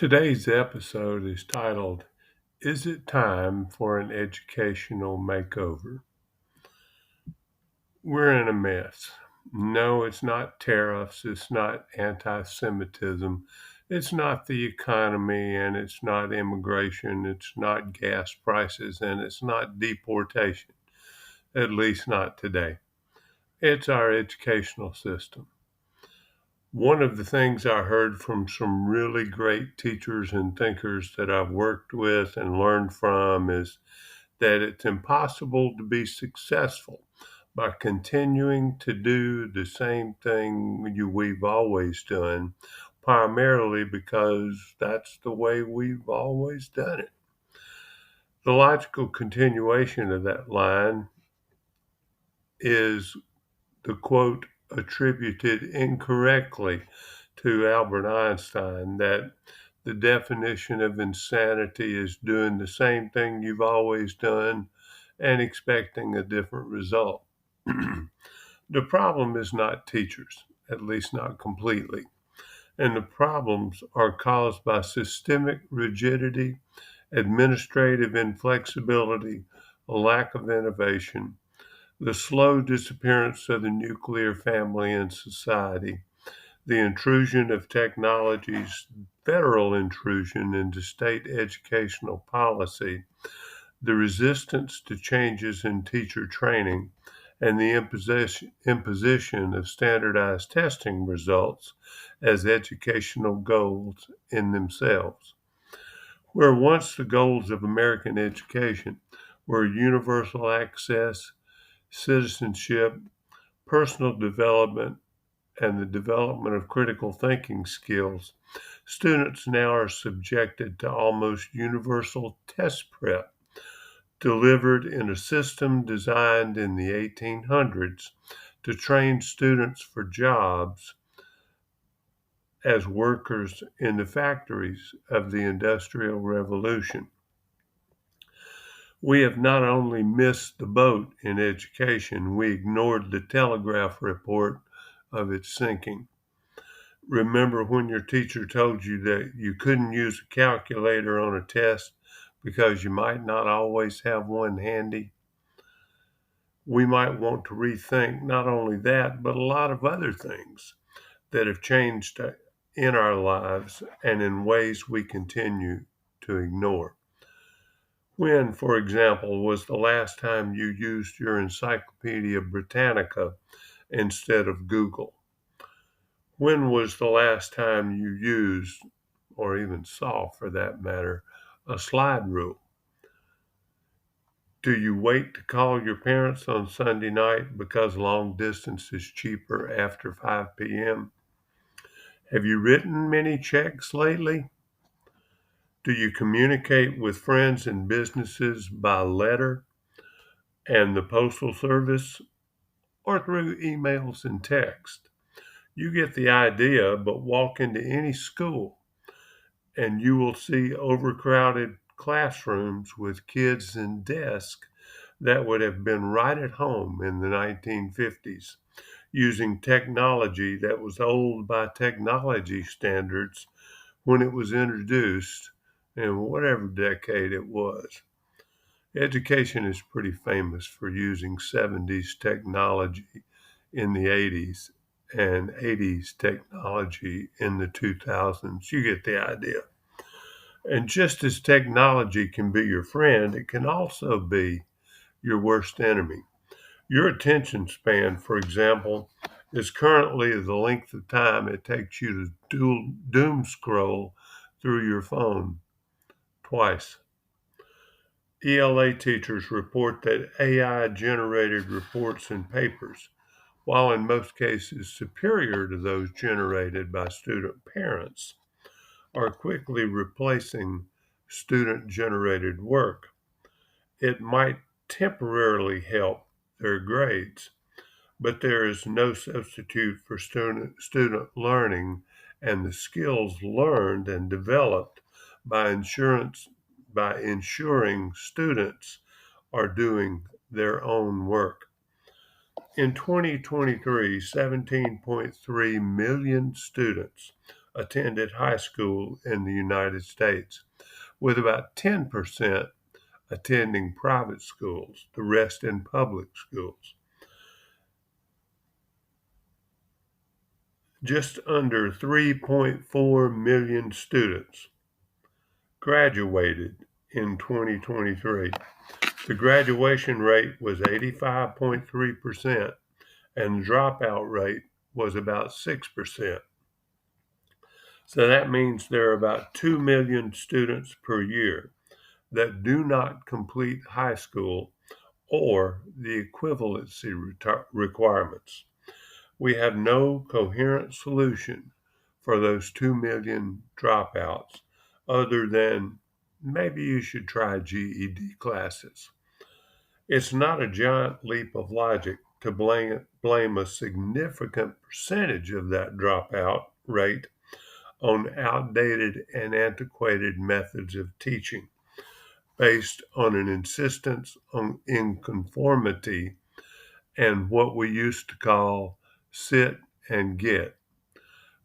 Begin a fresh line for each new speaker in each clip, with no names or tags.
Today's episode is titled, Is It Time for an Educational Makeover? We're in a mess. No, it's not tariffs, it's not anti Semitism, it's not the economy, and it's not immigration, it's not gas prices, and it's not deportation, at least not today. It's our educational system. One of the things I heard from some really great teachers and thinkers that I've worked with and learned from is that it's impossible to be successful by continuing to do the same thing we've always done, primarily because that's the way we've always done it. The logical continuation of that line is the quote attributed incorrectly to Albert Einstein that the definition of insanity is doing the same thing you've always done and expecting a different result. The problem is not teachers, at least not completely. And the problems are caused by systemic rigidity, administrative inflexibility, a lack of innovation, the slow disappearance of the nuclear family in society, the intrusion of technologies, federal intrusion into state educational policy, the resistance to changes in teacher training, and the imposition of standardized testing results as educational goals in themselves. Where once the goals of American education were universal access, citizenship, personal development, and the development of critical thinking skills, students now are subjected to almost universal test prep, delivered in a system designed in the 1800s to train students for jobs as workers in the factories of the Industrial Revolution. We have not only missed the boat in education, we ignored the telegraph report of its sinking. Remember when your teacher told you that you couldn't use a calculator on a test because you might not always have one handy? We might want to rethink not only that, but a lot of other things that have changed in our lives and in ways we continue to ignore. When, for example, was the last time you used your Encyclopedia Britannica instead of Google? When was the last time you used, or even saw for that matter, a slide rule? Do you wait to call your parents on Sunday night because long distance is cheaper after 5 p.m.? Have you written many checks lately? Do you communicate with friends and businesses by letter and the postal service or through emails and text? You get the idea, but walk into any school and you will see overcrowded classrooms with kids and desks that would have been right at home in the 1950s, using technology that was old by technology standards when it was introduced in whatever decade it was. Education is pretty famous for using 70s technology in the 80s and 80s technology in the 2000s. You get the idea. And just as technology can be your friend, it can also be your worst enemy. Your attention span, for example, is currently the length of time it takes you to doom scroll through your phone twice. ELA teachers report that AI generated reports and papers, while in most cases superior to those generated by student parents, are quickly replacing student generated work. It might temporarily help their grades, but there is no substitute for student learning and the skills learned and developed by ensuring students are doing their own work. In 2023, 17.3 million students attended high school in the United States, with about 10% attending private schools, the rest in public schools. Just under 3.4 million students graduated in 2023. The graduation rate was 85.3%, and the dropout rate was about 6%. So that means there are about 2 million students per year that do not complete high school or the equivalency requirements. We have no coherent solution for those 2 million dropouts other than maybe you should try GED classes. It's not a giant leap of logic to blame a significant percentage of that dropout rate on outdated and antiquated methods of teaching based on an insistence in conformity and what we used to call sit and get.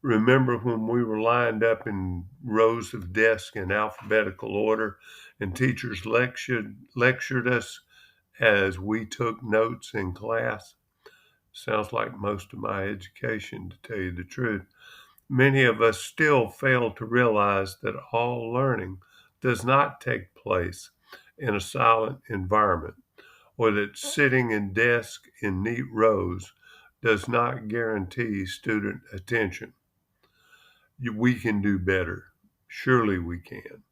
Remember when we were lined up in rows of desks in alphabetical order and teachers lectured us as we took notes in class? Sounds like most of my education, to tell you the truth. Many of us still fail to realize that all learning does not take place in a silent environment, or that sitting in desks in neat rows does not guarantee student attention. We can do better. Surely we can.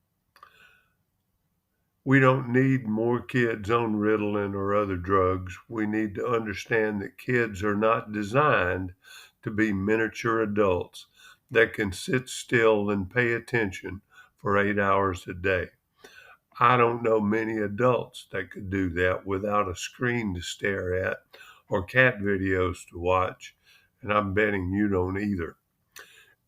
We don't need more kids on Ritalin or other drugs. We need to understand that kids are not designed to be miniature adults that can sit still and pay attention for 8 hours a day. I don't know many adults that could do that without a screen to stare at or cat videos to watch, and I'm betting you don't either.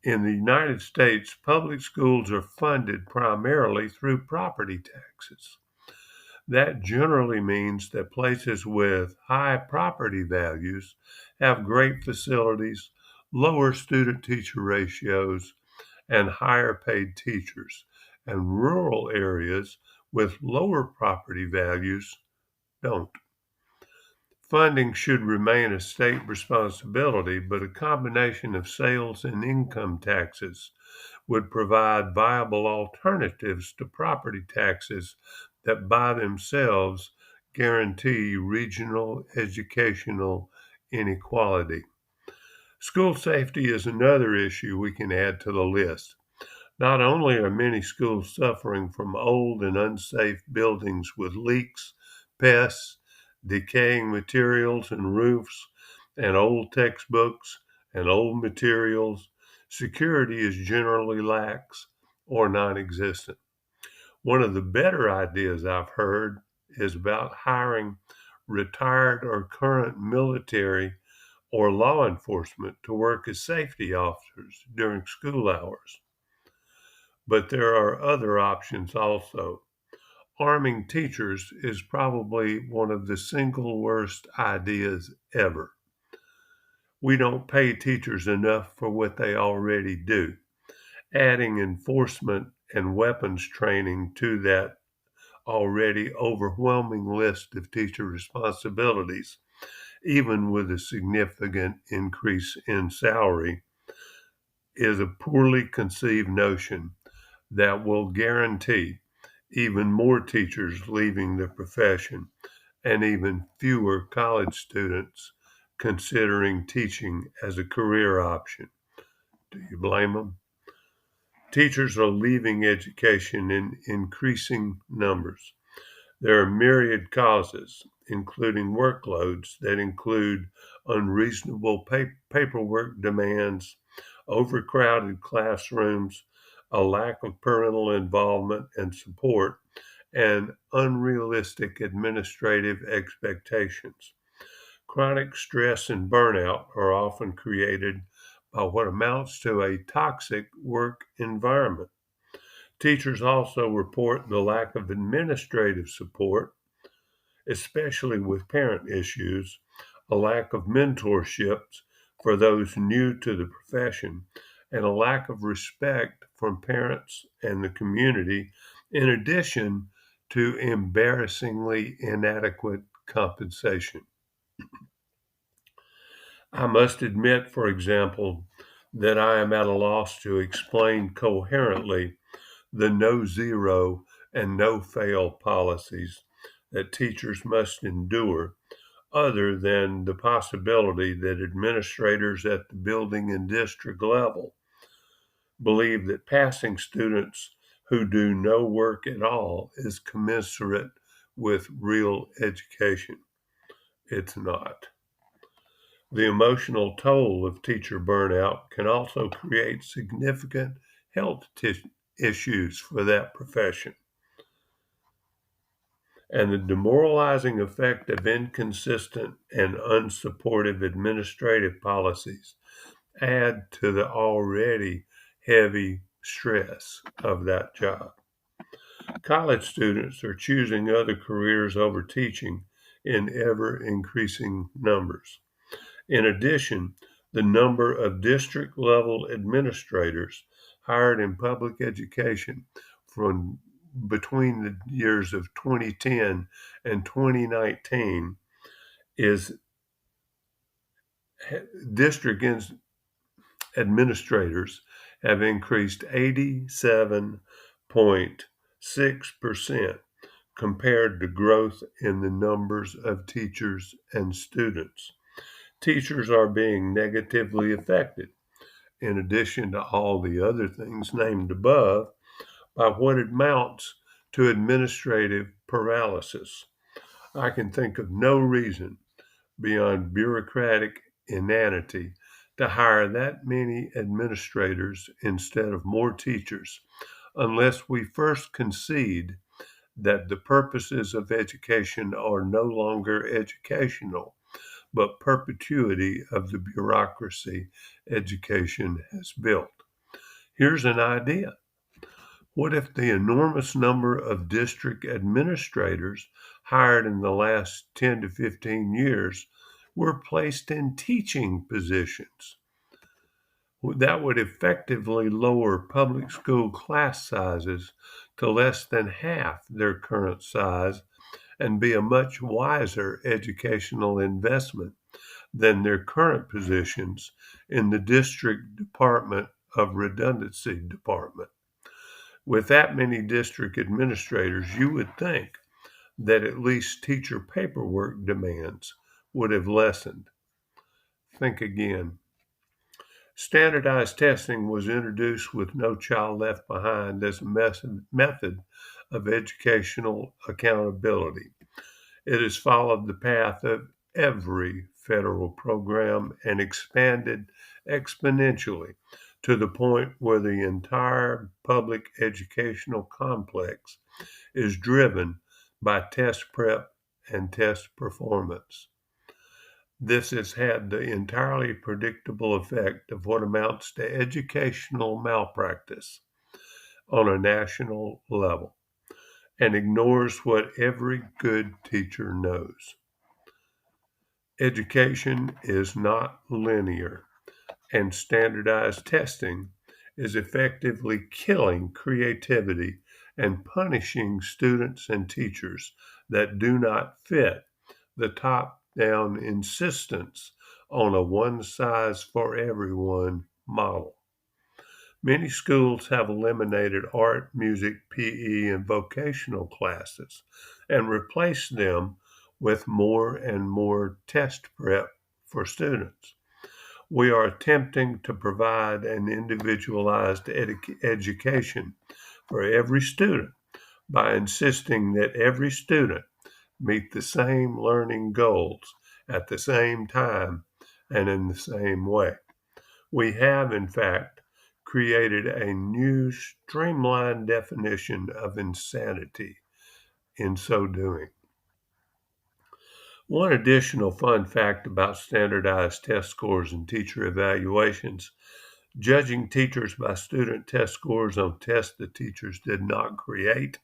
In the United States, public schools are funded primarily through property taxes. That generally means that places with high property values have great facilities, lower student teacher ratios, and higher paid teachers, and rural areas with lower property values don't. Funding should remain a state responsibility, but a combination of sales and income taxes would provide viable alternatives to property taxes that by themselves guarantee regional educational inequality. School safety is another issue we can add to the list. Not only are many schools suffering from old and unsafe buildings with leaks, pests, decaying materials and roofs, and old textbooks and old materials, security is generally lax or non existent. One of the better ideas I've heard is about hiring retired or current military or law enforcement to work as safety officers during school hours. But there are other options also. Arming teachers is probably one of the single worst ideas ever. We don't pay teachers enough for what they already do. Adding enforcement and weapons training to that already overwhelming list of teacher responsibilities, even with a significant increase in salary, is a poorly conceived notion that will guarantee even more teachers leaving the profession and even fewer college students considering teaching as a career option. Do you blame them? Teachers are leaving education in increasing numbers. There are myriad causes, including workloads that include unreasonable paperwork demands, overcrowded classrooms, a lack of parental involvement and support, and unrealistic administrative expectations. Chronic stress and burnout are often created by what amounts to a toxic work environment. Teachers also report the lack of administrative support, especially with parent issues, a lack of mentorships for those new to the profession, and a lack of respect from parents and the community, in addition to embarrassingly inadequate compensation. I must admit, for example, that I am at a loss to explain coherently the no zero and no fail policies that teachers must endure, other than the possibility that administrators at the building and district level believe that passing students who do no work at all is commensurate with real education. It's not. The emotional toll of teacher burnout can also create significant health issues for that profession. And the demoralizing effect of inconsistent and unsupportive administrative policies add to the already heavy stress of that job. College students are choosing other careers over teaching in ever increasing numbers. In addition, the number of district level administrators hired in public education from between the years of 2010 and 2019 is district administrators have increased 87.6% compared to growth in the numbers of teachers and students. Teachers are being negatively affected, in addition to all the other things named above, by what amounts to administrative paralysis. I can think of no reason beyond bureaucratic inanity to hire that many administrators instead of more teachers, unless we first concede that the purposes of education are no longer educational, but perpetuity of the bureaucracy education has built. Here's an idea. What if the enormous number of district administrators hired in the last 10 to 15 years were placed in teaching positions? That would effectively lower public school class sizes to less than half their current size and be a much wiser educational investment than their current positions in the district department of redundancy department. With that many district administrators, you would think that at least teacher paperwork demands would have lessened. Think again. Standardized testing was introduced with No Child Left Behind as a method of educational accountability. It has followed the path of every federal program and expanded exponentially to the point where the entire public educational complex is driven by test prep and test performance. This has had the entirely predictable effect of what amounts to educational malpractice on a national level and ignores what every good teacher knows. Education is not linear, and standardized testing is effectively killing creativity and punishing students and teachers that do not fit the top-down insistence on a one-size-for-everyone model. Many schools have eliminated art, music, PE, and vocational classes and replaced them with more and more test prep for students. We are attempting to provide an individualized education for every student by insisting that every student meet the same learning goals at the same time and in the same way. We have, in fact, created a new streamlined definition of insanity in so doing. One additional fun fact about standardized test scores and teacher evaluations: judging teachers by student test scores on tests the teachers did not create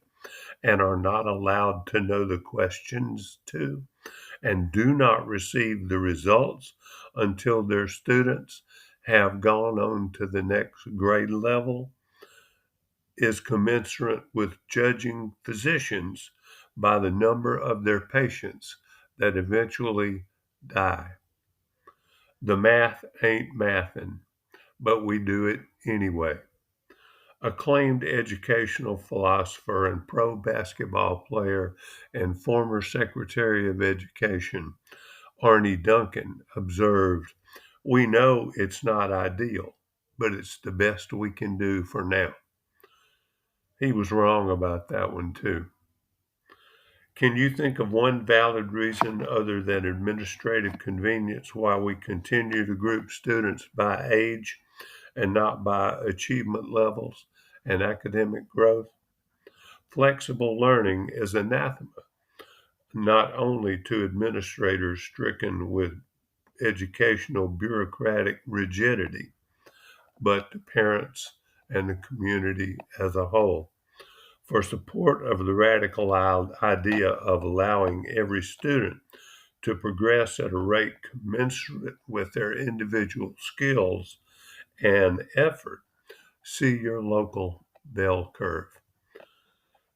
and are not allowed to know the questions to, and do not receive the results until their students have gone on to the next grade level is commensurate with judging physicians by the number of their patients that eventually die. The math ain't mathin', but we do it anyway. Acclaimed educational philosopher and pro basketball player and former Secretary of Education Arne Duncan observed, "We know it's not ideal, but it's the best we can do for now." He was wrong about that one too. Can you think of one valid reason other than administrative convenience why we continue to group students by age and not by achievement levels and academic growth? Flexible learning is anathema not only to administrators stricken with educational bureaucratic rigidity, but to parents and the community as a whole. For support of the radical idea of allowing every student to progress at a rate commensurate with their individual skills and effort, see your local bell curve.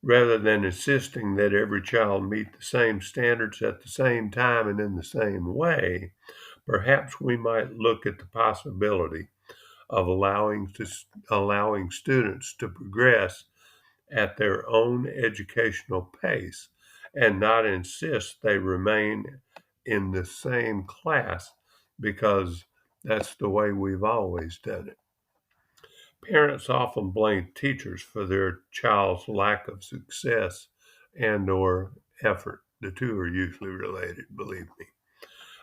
Rather than insisting that every child meet the same standards at the same time and in the same way, perhaps we might look at the possibility of allowing students to progress at their own educational pace and not insist they remain in the same class because that's the way we've always done it. Parents often blame teachers for their child's lack of success and or effort. The two are usually related, believe me.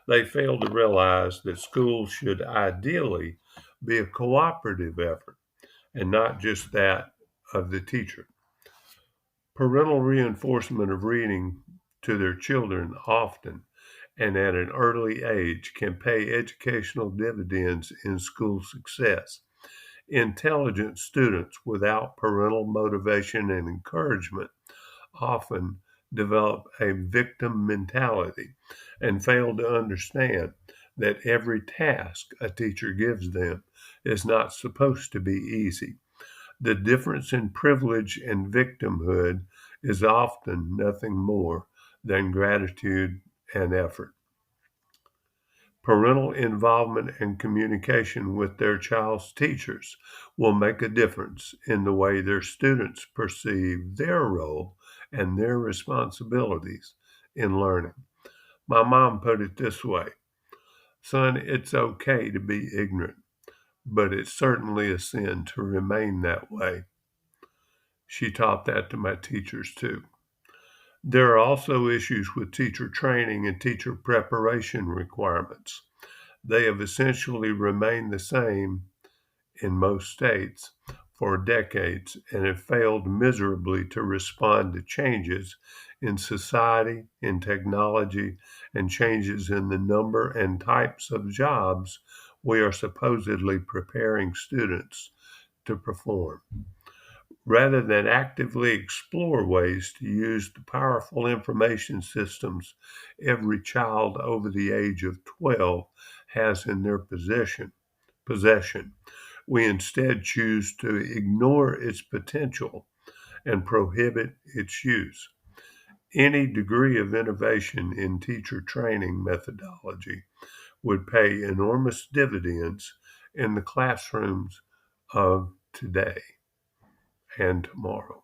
They fail to realize that schools should ideally be a cooperative effort and not just that of the teacher. Parental reinforcement of reading to their children often and at an early age can pay educational dividends in school success. Intelligent students without parental motivation and encouragement often develop a victim mentality and fail to understand that every task a teacher gives them is not supposed to be easy. The difference in privilege and victimhood is often nothing more than gratitude and effort. Parental involvement and communication with their child's teachers will make a difference in the way their students perceive their role and their responsibilities in learning. My mom put it this way: "Son, it's okay to be ignorant, but it's certainly a sin to remain that way." She taught that to my teachers too. There are also issues with teacher training and teacher preparation requirements. They have essentially remained the same in most states for decades and have failed miserably to respond to changes in society, in technology, and changes in the number and types of jobs we are supposedly preparing students to perform. Rather than actively explore ways to use the powerful information systems every child over the age of 12 has in their possession, we instead choose to ignore its potential and prohibit its use. Any degree of innovation in teacher training methodology would pay enormous dividends in the classrooms of today and tomorrow.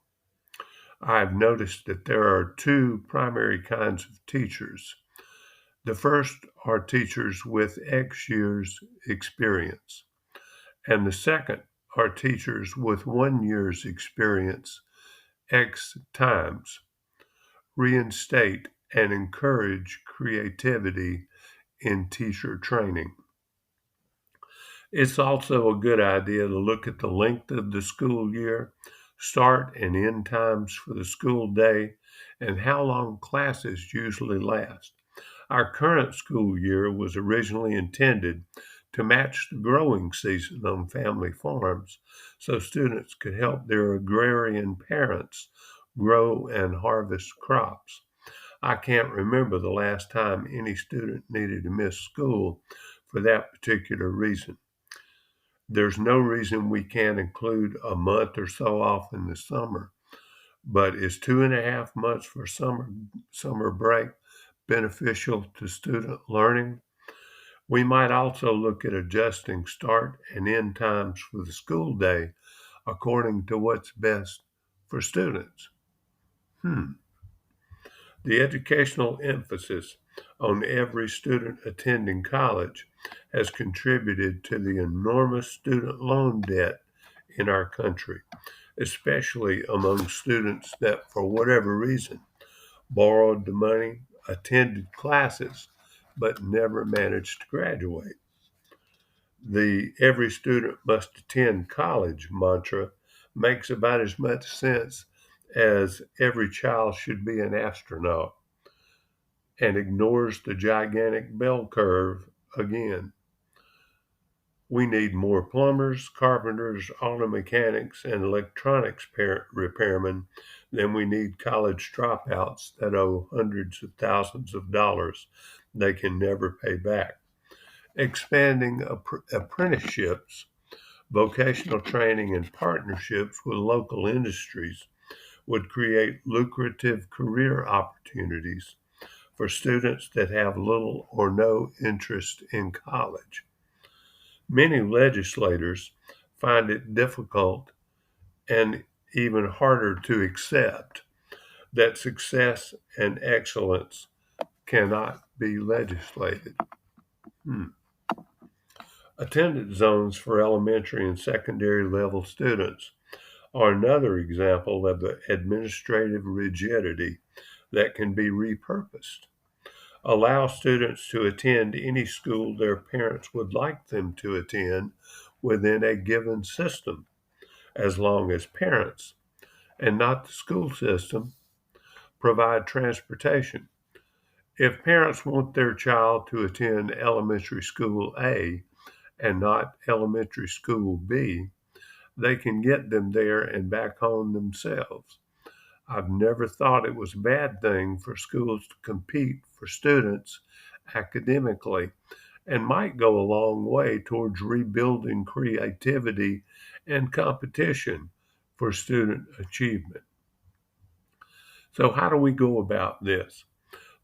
I've noticed that there are two primary kinds of teachers. The first are teachers with X years experience, and the second are teachers with 1 year's experience X times. Reinstate and encourage creativity in teacher training. It's also a good idea to look at the length of the school year, start and end times for the school day, and how long classes usually last. Our current school year was originally intended to match the growing season on family farms so students could help their agrarian parents grow and harvest crops. I can't remember the last time any student needed to miss school for that particular reason. There's no reason we can't include a month or so off in the summer, but is 2.5 months for summer break beneficial to student learning? We might also look at adjusting start and end times for the school day according to what's best for students. Hmm. The educational emphasis on every student attending college has contributed to the enormous student loan debt in our country, especially among students that, for whatever reason, borrowed the money, attended classes, but never managed to graduate. The every student must attend college mantra makes about as much sense as every child should be an astronaut and ignores the gigantic bell curve again. We need more plumbers, carpenters, auto mechanics, and electronics repairmen than we need college dropouts that owe hundreds of thousands of dollars they can never pay back. Expanding apprenticeships, vocational training, and partnerships with local industries would create lucrative career opportunities for students that have little or no interest in college. Many legislators find it difficult and even harder to accept that success and excellence cannot be legislated. Hmm. Attendance zones for elementary and secondary level students are another example of the administrative rigidity that can be repurposed. Allow students to attend any school their parents would like them to attend within a given system, as long as parents, and not the school system, provide transportation. If parents want their child to attend elementary school A and not elementary school B, they can get them there and back home themselves. I've never thought it was a bad thing for schools to compete for students academically and might go a long way towards rebuilding creativity and competition for student achievement. So, how do we go about this?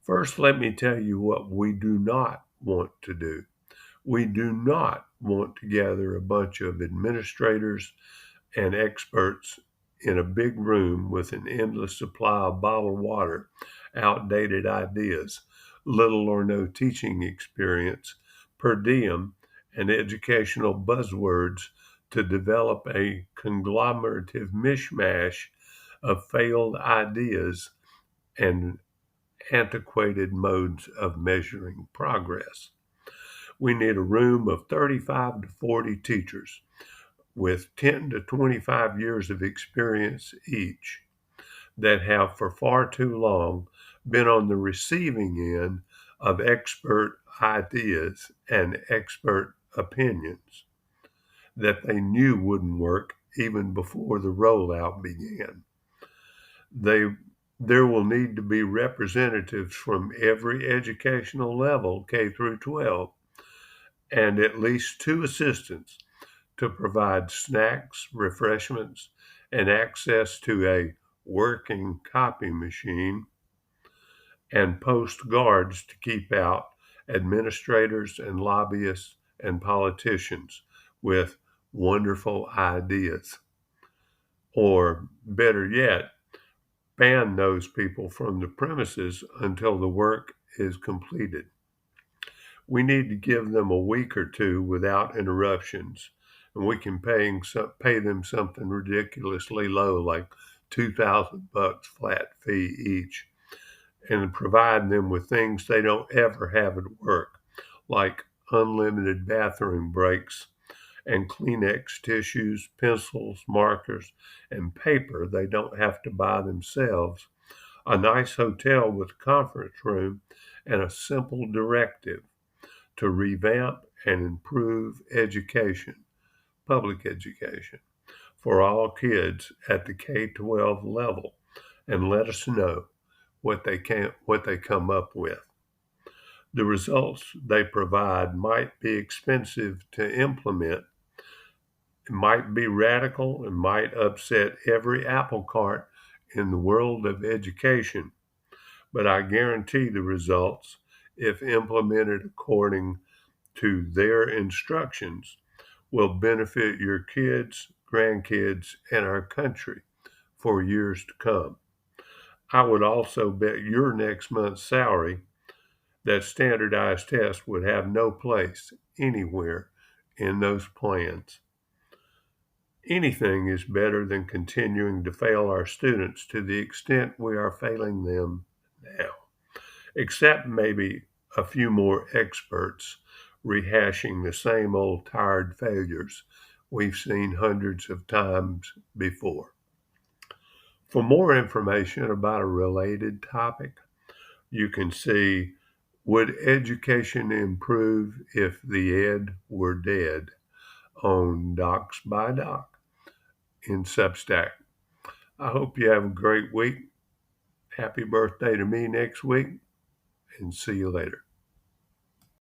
First, let me tell you what we do not want to do. We do not want to gather a bunch of administrators and experts in a big room with an endless supply of bottled water, outdated ideas, little or no teaching experience, per diem, and educational buzzwords to develop a conglomerative mishmash of failed ideas and antiquated modes of measuring progress. We need a room of 35 to 40 teachers with 10 to 25 years of experience each that have for far too long been on the receiving end of expert ideas and expert opinions that they knew wouldn't work even before the rollout began. They, there will need to be representatives from every educational level, K through 12, and at least 2 assistants to provide snacks, refreshments, and access to a working copy machine, and post guards to keep out administrators and lobbyists and politicians with wonderful ideas. Or better yet, ban those people from the premises until the work is completed. We need to give them a week or two without interruptions, and we can pay them something ridiculously low, like $2,000 flat fee each, and provide them with things they don't ever have at work, like unlimited bathroom breaks and Kleenex tissues, pencils, markers, and paper they don't have to buy themselves, a nice hotel with a conference room, and a simple directive to revamp and improve education, public education, for all kids at the K-12 level, and let us know what they come up with. The results they provide might be expensive to implement, It might be radical and might upset every apple cart in the world of education, but I guarantee the results, if implemented according to their instructions, will benefit your kids, grandkids, and our country for years to come. I would also bet your next month's salary that standardized tests would have no place anywhere in those plans. Anything is better than continuing to fail our students to the extent we are failing them now, except maybe a few more experts rehashing the same old tired failures we've seen hundreds of times before. For more information about a related topic, you can see Would Education Improve If the Ed Were Dead on Docs by Doc in Substack. I hope you have a great week. Happy birthday to me next week, and see you later.